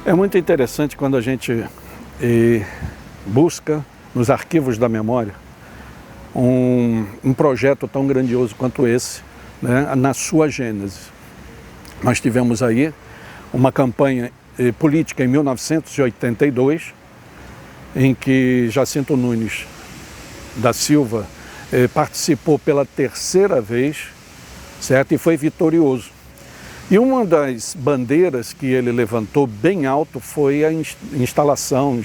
É muito interessante quando a gente busca nos arquivos da memória um projeto tão grandioso quanto esse, né, na sua gênese. Nós tivemos aí uma campanha política em 1982, em que Jacinto Nunes da Silva participou pela terceira vez, certo? E foi vitorioso. E uma das bandeiras que ele levantou bem alto foi a instituição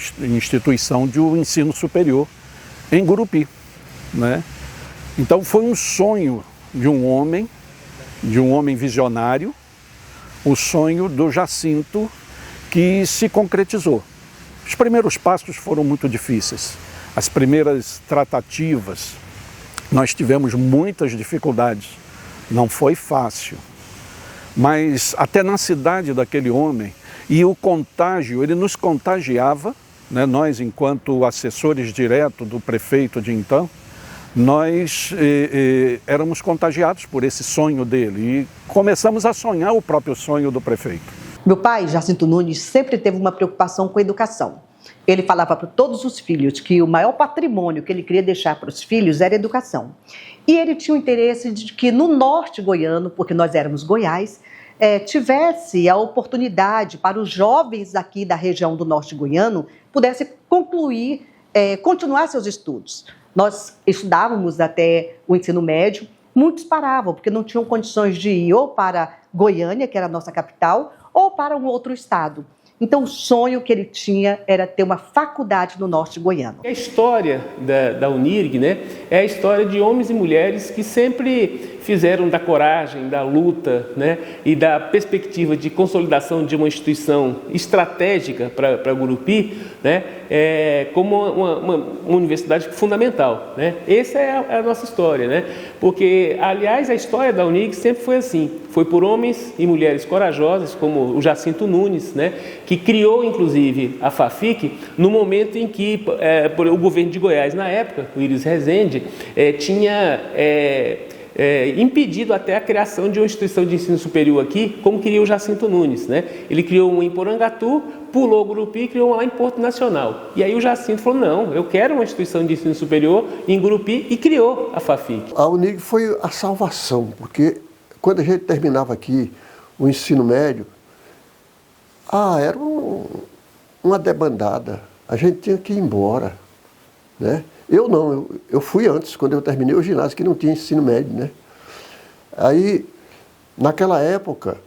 de um ensino superior em Gurupi, né? Então foi um sonho de um homem visionário, o sonho do Jacinto, que se concretizou. Os primeiros passos foram muito difíceis. As primeiras tratativas, nós tivemos muitas dificuldades. Não foi fácil. Mas até na cidade daquele homem, e o contágio, ele nos contagiava, né? Nós, enquanto assessores diretos do prefeito de então, nós éramos contagiados por esse sonho dele e começamos a sonhar o próprio sonho do prefeito. Meu pai, Jacinto Nunes, sempre teve uma preocupação com a educação. Ele falava para todos os filhos que o maior patrimônio que ele queria deixar para os filhos era a educação. E ele tinha o interesse de que no norte goiano, porque nós éramos Goiás, tivesse a oportunidade para os jovens aqui da região do norte goiano pudessem continuar seus estudos. Nós estudávamos até o ensino médio, muitos paravam porque não tinham condições de ir ou para Goiânia, que era a nossa capital, ou para um outro estado. Então, o sonho que ele tinha era ter uma faculdade no norte goiano. A história da Unirg, né, é a história de homens e mulheres que sempre fizeram da coragem, da luta, né, e da perspectiva de consolidação de uma instituição estratégica para Gurupi, né, como uma universidade fundamental, né? Essa é a nossa história, né? Porque, aliás, a história da Unirg sempre foi assim. Foi por homens e mulheres corajosas, como o Jacinto Nunes, né, que criou, inclusive, a FAFIC no momento em que o governo de Goiás, na época, o Iris Rezende, tinha impedido até a criação de uma instituição de ensino superior aqui, como queria o Jacinto Nunes, né? Ele criou uma em Porangatu, pulou o Gurupi e criou uma lá em Porto Nacional. E aí o Jacinto falou, não, eu quero uma instituição de ensino superior em Gurupi, e criou a FAFIC. A Unirg foi a salvação, porque quando a gente terminava aqui o ensino médio, era uma debandada, a gente tinha que ir embora, né? Eu não, eu fui antes, quando eu terminei o ginásio, que não tinha ensino médio, né? Aí, naquela época,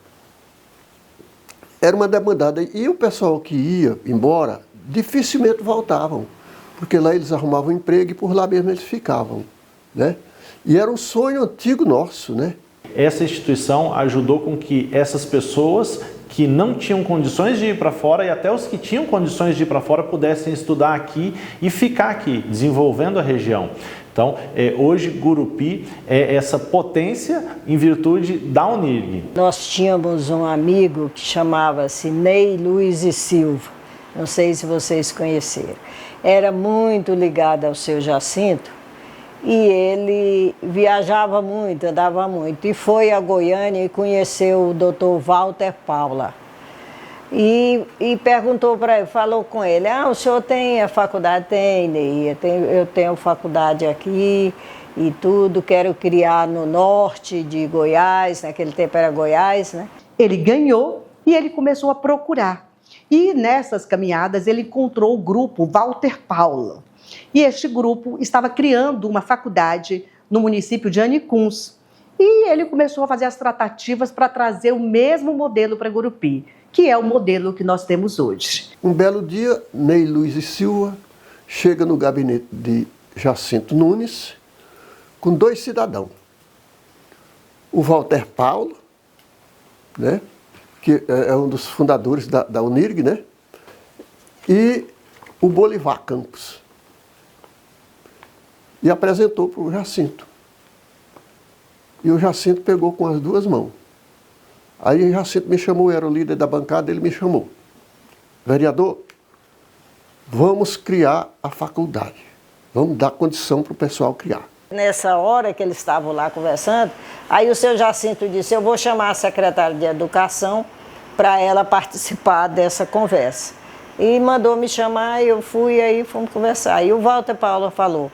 era uma demandada, e o pessoal que ia embora, dificilmente voltavam, porque lá eles arrumavam emprego e por lá mesmo eles ficavam, né? E era um sonho antigo nosso, né? Essa instituição ajudou com que essas pessoas que não tinham condições de ir para fora e até os que tinham condições de ir para fora pudessem estudar aqui e ficar aqui, desenvolvendo a região. Então, hoje Gurupi é essa potência em virtude da Unirg. Nós tínhamos um amigo que chamava-se Ney Luiz e Silva, não sei se vocês conheceram. Era muito ligado ao seu Jacinto e ele viajava muito, andava muito. E foi a Goiânia e conheceu o Dr. Walter Paula. E perguntou para ele, falou com ele, o senhor tem a faculdade? Tem, Ney, eu tenho faculdade aqui e tudo, quero criar no norte de Goiás, naquele tempo era Goiás, né? Ele ganhou e ele começou a procurar. E nessas caminhadas ele encontrou o grupo Walter Paula. E este grupo estava criando uma faculdade no município de Anicuns. E ele começou a fazer as tratativas para trazer o mesmo modelo para Gurupi, que é o modelo que nós temos hoje. Um belo dia, Ney Luiz e Silva chega no gabinete de Jacinto Nunes com dois cidadãos. O Walter Paulo, né, que é um dos fundadores da Unirg, né, e o Bolivar Campos. E apresentou para o Jacinto. E o Jacinto pegou com as duas mãos. Aí o Jacinto me chamou, eu era o líder da bancada, ele me chamou. Vereador, vamos criar a faculdade. Vamos dar condição para o pessoal criar. Nessa hora que eles estavam lá conversando, aí o seu Jacinto disse, eu vou chamar a secretária de Educação para ela participar dessa conversa. E mandou me chamar, eu fui, aí fomos conversar. E o Walter Paula falou,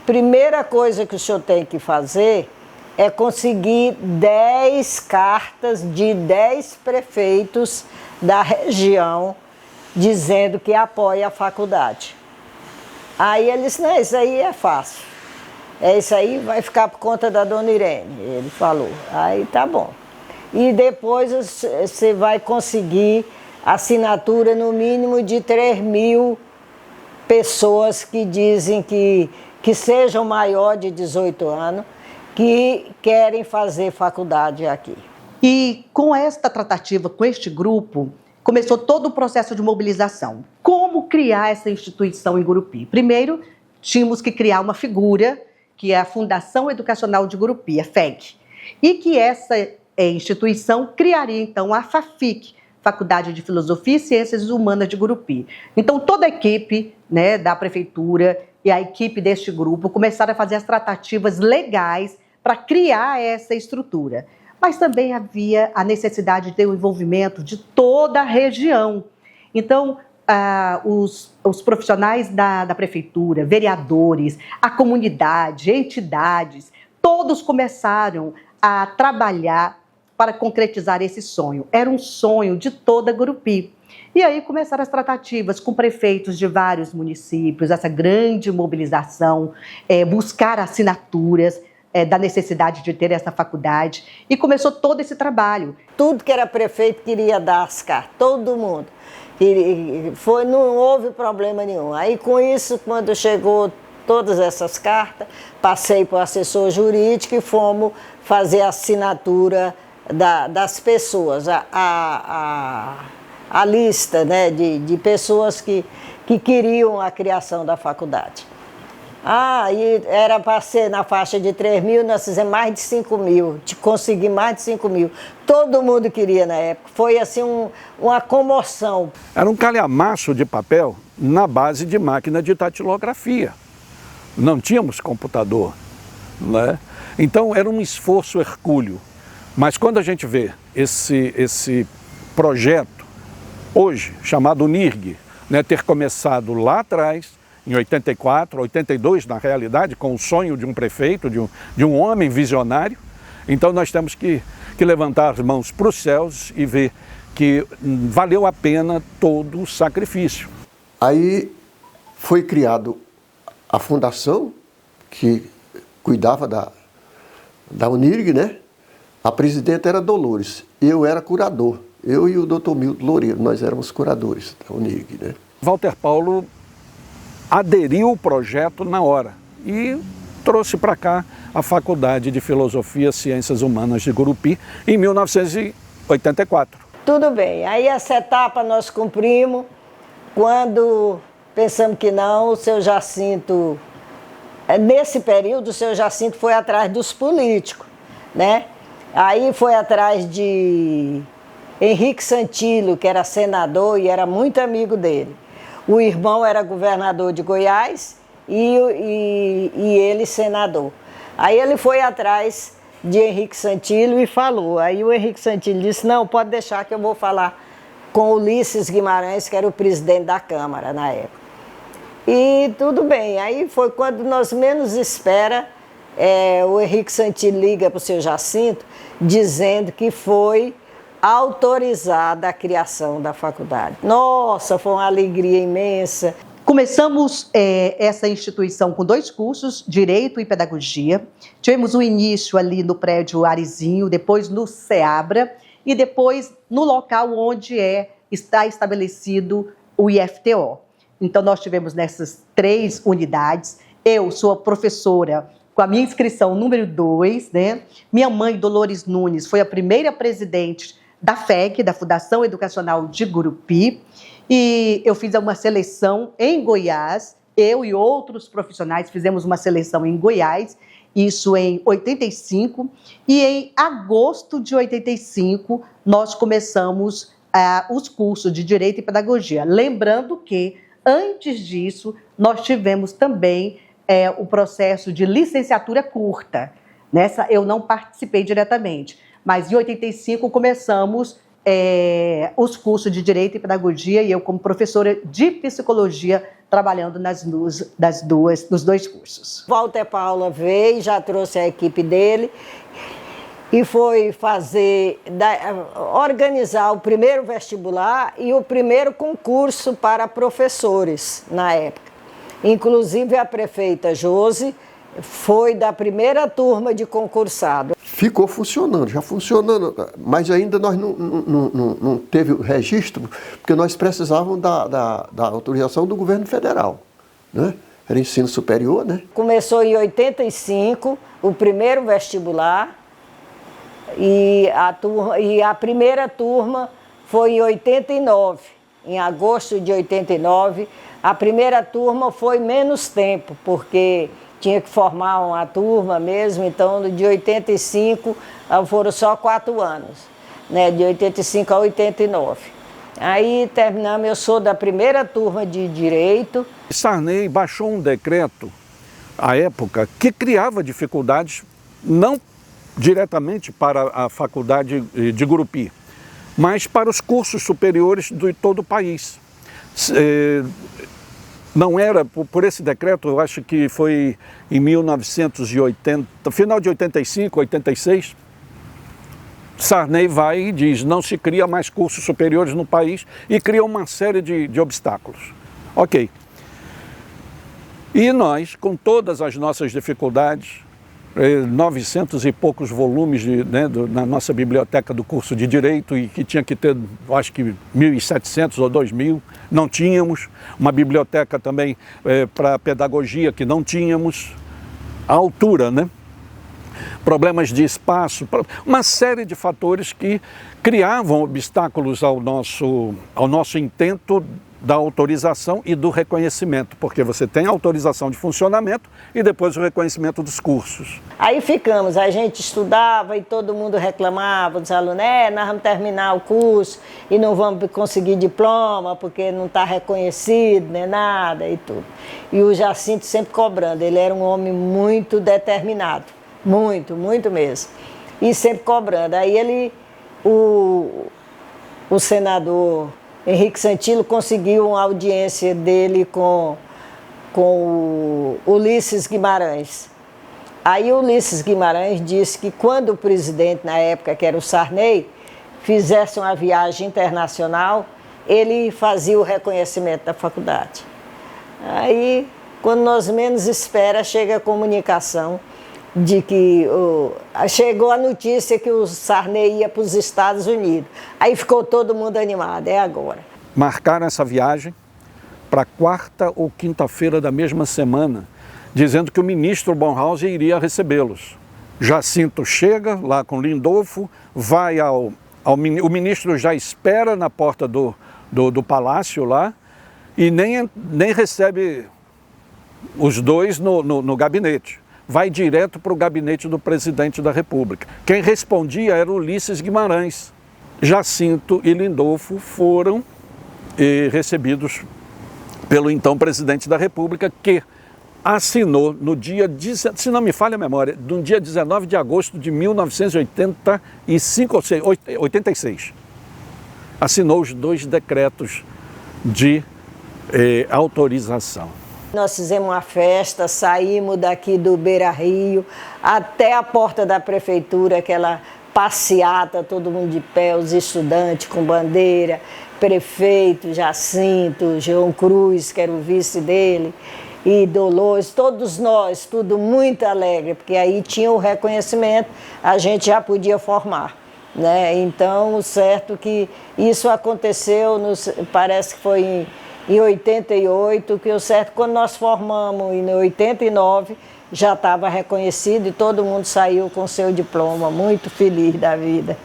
primeira coisa que o senhor tem que fazer é conseguir 10 cartas de 10 prefeitos da região dizendo que apoia a faculdade. Aí ele disse, não, isso aí é fácil. Isso aí vai ficar por conta da dona Irene, ele falou. Aí tá bom. E depois você vai conseguir assinatura no mínimo de 3.000 pessoas que dizem que sejam maior de 18 anos, que querem fazer faculdade aqui. E com esta tratativa, com este grupo, começou todo o processo de mobilização. Como criar essa instituição em Gurupi? Primeiro, tínhamos que criar uma figura, que é a Fundação Educacional de Gurupi, a FEG, e que essa instituição criaria, então, a FAFIC, Faculdade de Filosofia e Ciências Humanas de Gurupi. Então, toda a equipe, né, da prefeitura e a equipe deste grupo começaram a fazer as tratativas legais para criar essa estrutura. Mas também havia a necessidade de ter o envolvimento de toda a região. Então, os profissionais da prefeitura, vereadores, a comunidade, entidades, todos começaram a trabalhar para concretizar esse sonho. Era um sonho de toda Gurupi. E aí começaram as tratativas com prefeitos de vários municípios, essa grande mobilização, buscar assinaturas da necessidade de ter essa faculdade. E começou todo esse trabalho. Tudo que era prefeito queria dar as cartas, todo mundo. Não houve problema nenhum. Aí com isso, quando chegou todas essas cartas, passei para o assessor jurídico e fomos fazer a assinatura das pessoas, a lista, né, de pessoas que queriam a criação da faculdade. E era para ser na faixa de 3.000, nós fizemos mais de 5.000, consegui mais de 5.000. Todo mundo queria na época, foi assim uma comoção. Era um calhamaço de papel na base de máquina de datilografia. Não tínhamos computador, né? Então era um esforço hercúleo. Mas quando a gente vê esse projeto, hoje, chamado NIRG, né, ter começado lá atrás, em 84, 82 na realidade, com o sonho de um prefeito, de um homem visionário, então nós temos que levantar as mãos para os céus e ver que valeu a pena todo o sacrifício. Aí foi criado a fundação, que cuidava da Unirg, né? A presidenta era Dolores, eu era curador. Eu e o doutor Milton Loureiro, nós éramos curadores da Unirg, né? Walter Paulo aderiu ao projeto na hora e trouxe para cá a Faculdade de Filosofia e Ciências Humanas de Gurupi em 1984. Tudo bem, aí essa etapa nós cumprimos. Quando pensamos que não, o seu Jacinto, nesse período, o seu Jacinto foi atrás dos políticos, né? Aí foi atrás de Henrique Santillo, que era senador e era muito amigo dele. O irmão era governador de Goiás e ele senador. Aí ele foi atrás de Henrique Santillo e falou. Aí o Henrique Santillo disse, não, pode deixar que eu vou falar com Ulisses Guimarães, que era o presidente da Câmara na época. E tudo bem, aí foi quando nós menos espera, o Henrique Santillo liga para o seu Jacinto, dizendo que foi autorizada a criação da faculdade. Nossa, foi uma alegria imensa. Começamos essa instituição com 2 cursos, Direito e Pedagogia. Tivemos o início ali no prédio Arizinho, depois no SEABRA e depois no local onde está estabelecido o IFTO. Então, nós tivemos nessas 3 unidades. Eu sou a professora com a minha inscrição número 2, né? Minha mãe, Dolores Nunes, foi a primeira presidente da FEC, da Fundação Educacional de Gurupi, e eu fiz uma seleção em Goiás, eu e outros profissionais fizemos uma seleção em Goiás, isso em 85, e em agosto de 85 nós começamos os cursos de Direito e Pedagogia. Lembrando que, antes disso, nós tivemos também o processo de licenciatura curta. Nessa eu não participei diretamente, mas em 85 começamos os cursos de Direito e Pedagogia e eu como professora de Psicologia trabalhando nos dois cursos. Walter Paula veio, já trouxe a equipe dele e foi organizar o primeiro vestibular e o primeiro concurso para professores na época. Inclusive a prefeita Josi foi da primeira turma de concursado. Ficou funcionando, já funcionando, mas ainda nós não teve o registro, porque nós precisávamos da autorização do governo federal, né? Era ensino superior, né? Começou em 85, o primeiro vestibular, e a primeira turma foi em 89, em agosto de 89. A primeira turma foi menos tempo, porque tinha que formar uma turma mesmo, então de 85 foram só 4 anos, né? De 85 a 89. Aí terminamos, eu sou da primeira turma de Direito. Sarney baixou um decreto, à época, que criava dificuldades, não diretamente para a faculdade de Gurupi, mas para os cursos superiores de todo o país. Não era, por esse decreto, eu acho que foi em 1980, final de 85, 86, Sarney vai e diz, não se cria mais cursos superiores no país e cria uma série de obstáculos. Ok. E nós, com todas as nossas dificuldades, 900 e poucos volumes na nossa biblioteca do curso de Direito e que tinha que ter, acho que 1.700 ou 2.000, não tínhamos. Uma biblioteca também para pedagogia que não tínhamos. A altura, né? Problemas de espaço, uma série de fatores que criavam obstáculos ao nosso intento da autorização e do reconhecimento, porque você tem a autorização de funcionamento e depois o reconhecimento dos cursos. Aí ficamos, a gente estudava e todo mundo reclamava, os alunos, nós vamos terminar o curso e não vamos conseguir diploma porque não está reconhecido, nem nada e tudo. E o Jacinto sempre cobrando, ele era um homem muito determinado, muito, muito mesmo, e sempre cobrando. Aí o senador Henrique Santilo conseguiu uma audiência dele com o Ulisses Guimarães. Aí o Ulisses Guimarães disse que quando o presidente, na época, que era o Sarney, fizesse uma viagem internacional, ele fazia o reconhecimento da faculdade. Aí, quando nós menos espera, chega a comunicação de que chegou a notícia que o Sarney ia para os Estados Unidos. Aí ficou todo mundo animado, é agora. Marcaram essa viagem para quarta ou quinta-feira da mesma semana, dizendo que o ministro Bornhausen iria recebê-los. Jacinto chega lá com Lindolfo, vai o ministro já espera na porta do palácio lá e nem recebe os dois no gabinete. Vai direto para o gabinete do presidente da República. Quem respondia era Ulisses Guimarães. Jacinto e Lindolfo foram recebidos pelo então presidente da República, que assinou no dia, se não me falha a memória, no dia 19 de agosto de 1985 ou 86. Assinou os 2 decretos de autorização. Nós fizemos uma festa, saímos daqui do Beira-Rio até a porta da prefeitura, aquela passeata, todo mundo de pé, os estudantes com bandeira, prefeito, Jacinto, João Cruz, que era o vice dele, e Dolores, todos nós, tudo muito alegre, porque aí tinha o reconhecimento, a gente já podia formar, né? Então, o certo que isso aconteceu, parece que foi em 88, que o certo, quando nós formamos em 89, já estava reconhecido e todo mundo saiu com seu diploma, muito feliz da vida.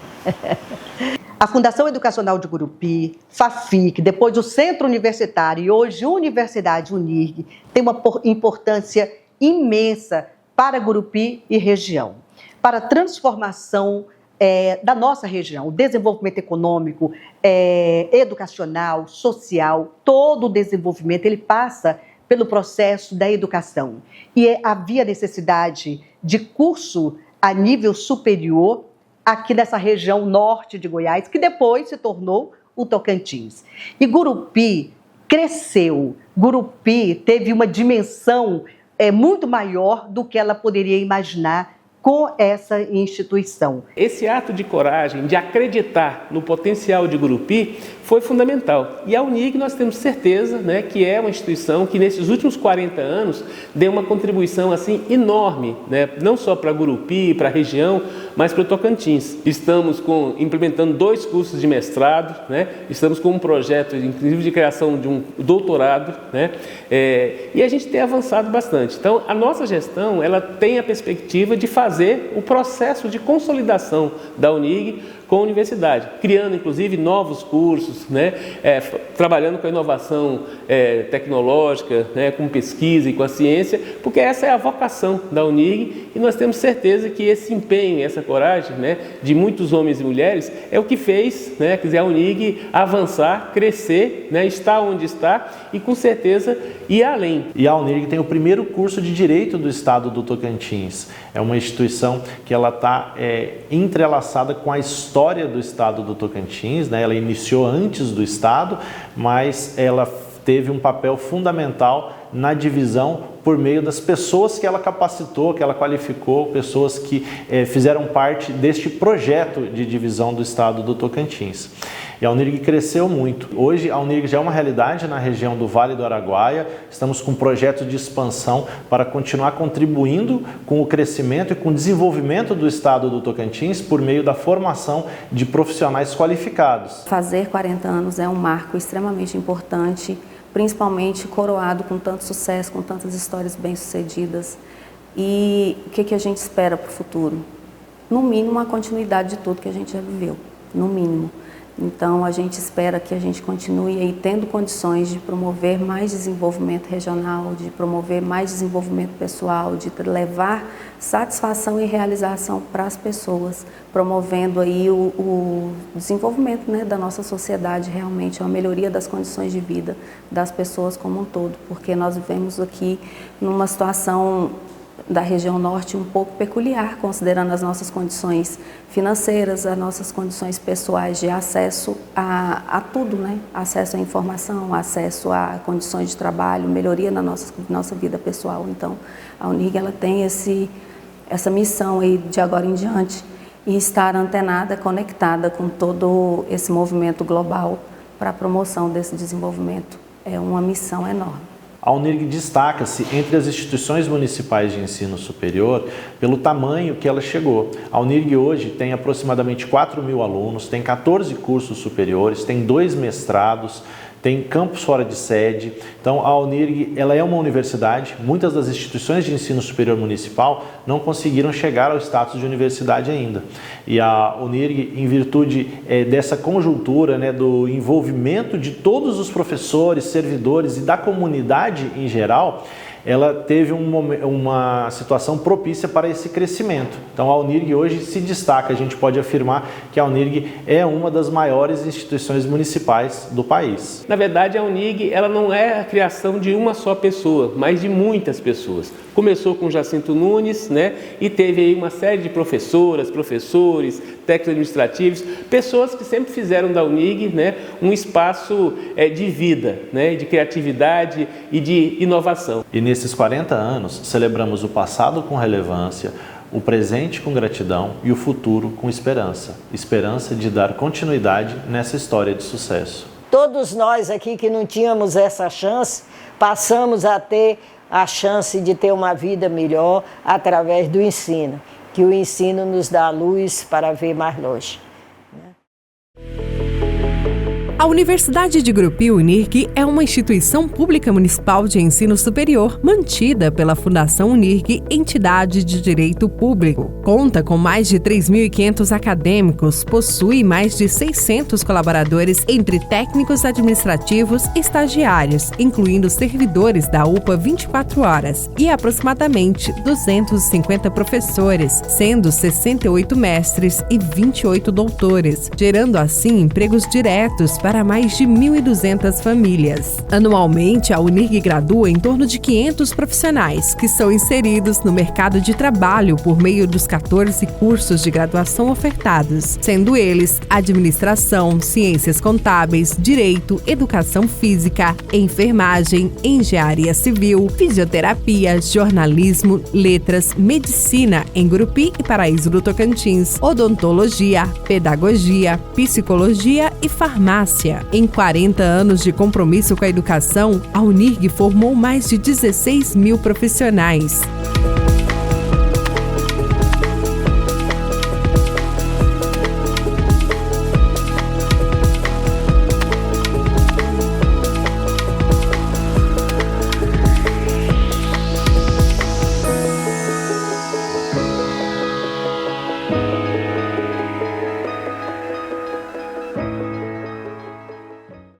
A Fundação Educacional de Gurupi, FAFIC, depois o Centro Universitário e hoje Universidade Unirg, tem uma importância imensa para Gurupi e região, para a transformação da nossa região, o desenvolvimento econômico, educacional, social, todo o desenvolvimento, ele passa pelo processo da educação. E havia necessidade de curso a nível superior aqui nessa região norte de Goiás, que depois se tornou o Tocantins. E Gurupi cresceu, Gurupi teve uma dimensão muito maior do que ela poderia imaginar com essa instituição. Esse ato de coragem, de acreditar no potencial de Gurupi, foi fundamental. E a UNIRG nós temos certeza, né, que é uma instituição que nesses últimos 40 anos deu uma contribuição assim enorme, né, não só para Gurupi, para a região, mas para o Tocantins. Estamos implementando 2 cursos de mestrado, né, estamos com um projeto, inclusive, de criação de um doutorado, né, e a gente tem avançado bastante. Então, a nossa gestão ela tem a perspectiva de fazer o processo de consolidação da UNIRG com a universidade, criando inclusive novos cursos, né? Trabalhando com a inovação tecnológica, né? Com pesquisa e com a ciência, porque essa é a vocação da UNIRG e nós temos certeza que esse empenho, essa coragem, né? De muitos homens e mulheres é o que fez, né? Quer dizer, a UNIRG avançar, crescer, né? Estar onde está e com certeza ir além. E a UNIRG tem o primeiro curso de Direito do Estado do Tocantins. É uma instituição que ela está entrelaçada com a história do Estado do Tocantins, né? Ela iniciou antes do Estado, mas ela teve um papel fundamental na divisão por meio das pessoas que ela capacitou, que ela qualificou, pessoas que fizeram parte deste projeto de divisão do Estado do Tocantins. E a UNIRG cresceu muito. Hoje a UNIRG já é uma realidade na região do Vale do Araguaia. Estamos com um projeto de expansão para continuar contribuindo com o crescimento e com o desenvolvimento do Estado do Tocantins por meio da formação de profissionais qualificados. Fazer 40 anos é um marco extremamente importante, principalmente coroado com tanto sucesso, com tantas histórias bem-sucedidas. E o que a gente espera para o futuro? No mínimo, a continuidade de tudo que a gente já viveu, no mínimo. Então, a gente espera que a gente continue aí tendo condições de promover mais desenvolvimento regional, de promover mais desenvolvimento pessoal, de levar satisfação e realização para as pessoas, promovendo aí o desenvolvimento, né, da nossa sociedade, realmente uma melhoria das condições de vida das pessoas como um todo, porque nós vivemos aqui numa situação da região norte um pouco peculiar, considerando as nossas condições financeiras, as nossas condições pessoais de acesso a tudo, né? Acesso à informação, acesso a condições de trabalho, melhoria na nossa vida pessoal. Então, a UNIRG ela tem essa missão aí de agora em diante e estar antenada, conectada com todo esse movimento global para a promoção desse desenvolvimento. É uma missão enorme. A UNIRG destaca-se entre as instituições municipais de ensino superior pelo tamanho que ela chegou. A UNIRG hoje tem aproximadamente 4.000 alunos, tem 14 cursos superiores, tem 2 mestrados, tem campus fora de sede. Então a UNIRG ela é uma universidade. Muitas das instituições de ensino superior municipal não conseguiram chegar ao status de universidade ainda. E a UNIRG, em virtude dessa conjuntura, né, do envolvimento de todos os professores, servidores e da comunidade em geral, ela teve uma situação propícia para esse crescimento. Então a UNIRG hoje se destaca, a gente pode afirmar que a UNIRG é uma das maiores instituições municipais do país. Na verdade, a UNIRG ela não é a criação de uma só pessoa, mas de muitas pessoas. Começou com Jacinto Nunes, né, e teve aí uma série de professoras, professores, técnicos administrativos, pessoas que sempre fizeram da UNIRG, né, um espaço de vida, né, de criatividade e de inovação. E nesses 40 anos, celebramos o passado com relevância, o presente com gratidão e o futuro com esperança. Esperança de dar continuidade nessa história de sucesso. Todos nós aqui que não tínhamos essa chance, passamos a ter a chance de ter uma vida melhor através do ensino, que o ensino nos dá luz para ver mais longe. A Universidade de Gurupi UNIRG é uma instituição pública municipal de ensino superior mantida pela Fundação UNIRG, entidade de direito público. Conta com mais de 3.500 acadêmicos, possui mais de 600 colaboradores entre técnicos administrativos e estagiários, incluindo servidores da UPA 24 horas, e aproximadamente 250 professores, sendo 68 mestres e 28 doutores, gerando assim empregos diretos para para mais de 1.200 famílias. Anualmente, a Unirg gradua em torno de 500 profissionais que são inseridos no mercado de trabalho por meio dos 14 cursos de graduação ofertados, sendo eles administração, ciências contábeis, direito, educação física, enfermagem, engenharia civil, fisioterapia, jornalismo, letras, medicina em Gurupi e Paraíso do Tocantins, odontologia, pedagogia, psicologia e farmácia. Em 40 anos de compromisso com a educação, a Unirg formou mais de 16 mil profissionais.